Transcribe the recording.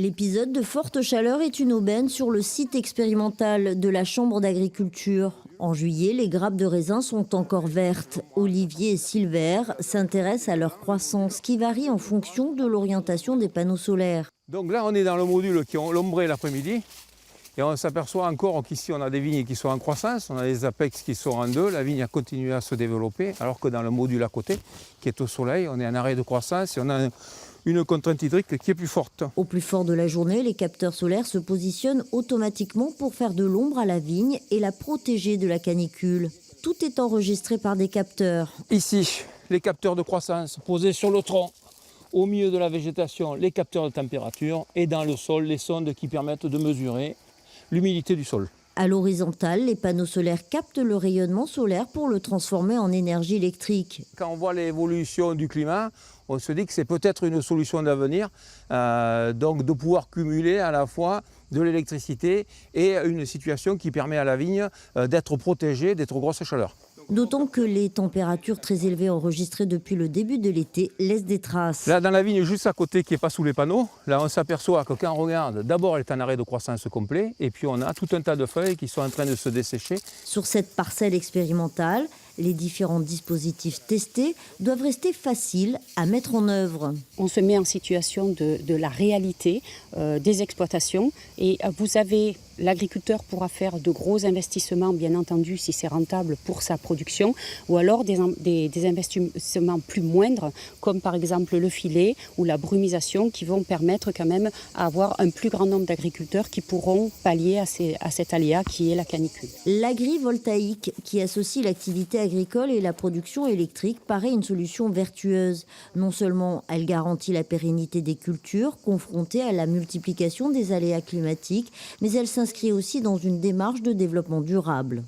L'épisode de forte chaleur est une aubaine sur le site expérimental de la Chambre d'agriculture. En juillet, les grappes de raisin sont encore vertes. Olivier et Silver s'intéressent à leur croissance qui varie en fonction de l'orientation des panneaux solaires. Donc là, on est dans le module qui ont l'ombré l'après-midi. Et on s'aperçoit encore qu'ici, on a des vignes qui sont en croissance, on a des apex qui sont en deux, la vigne a continué à se développer, alors que dans le module à côté, qui est au soleil, on est en arrêt de croissance et on a une contrainte hydrique qui est plus forte. Au plus fort de la journée, les capteurs solaires se positionnent automatiquement pour faire de l'ombre à la vigne et la protéger de la canicule. Tout est enregistré par des capteurs. Ici, les capteurs de croissance posés sur le tronc. Au milieu de la végétation, les capteurs de température et dans le sol, les sondes qui permettent de mesurer l'humidité du sol. À l'horizontale, les panneaux solaires captent le rayonnement solaire pour le transformer en énergie électrique. Quand on voit l'évolution du climat, on se dit que c'est peut-être une solution d'avenir, donc de pouvoir cumuler à la fois de l'électricité et une situation qui permet à la vigne d'être protégée des trop grosses chaleurs. D'autant que les températures très élevées enregistrées depuis le début de l'été laissent des traces. Là, dans la vigne juste à côté qui n'est pas sous les panneaux, là on s'aperçoit que quand on regarde, d'abord elle est en arrêt de croissance complet et puis on a tout un tas de feuilles qui sont en train de se dessécher. Sur cette parcelle expérimentale, les différents dispositifs testés doivent rester faciles à mettre en œuvre. On se met en situation de la réalité des exploitations et l'agriculteur pourra faire de gros investissements, bien entendu, si c'est rentable pour sa production, ou alors des investissements plus moindres, comme par exemple le filet ou la brumisation, qui vont permettre quand même d'avoir un plus grand nombre d'agriculteurs qui pourront pallier à cet aléa qui est la canicule. L'agrivoltaïque, qui associe l'activité agricole et la production électrique, paraît une solution vertueuse. Non seulement elle garantit la pérennité des cultures confrontées à la multiplication des aléas climatiques, mais elle s'inscrit aussi dans une démarche de développement durable.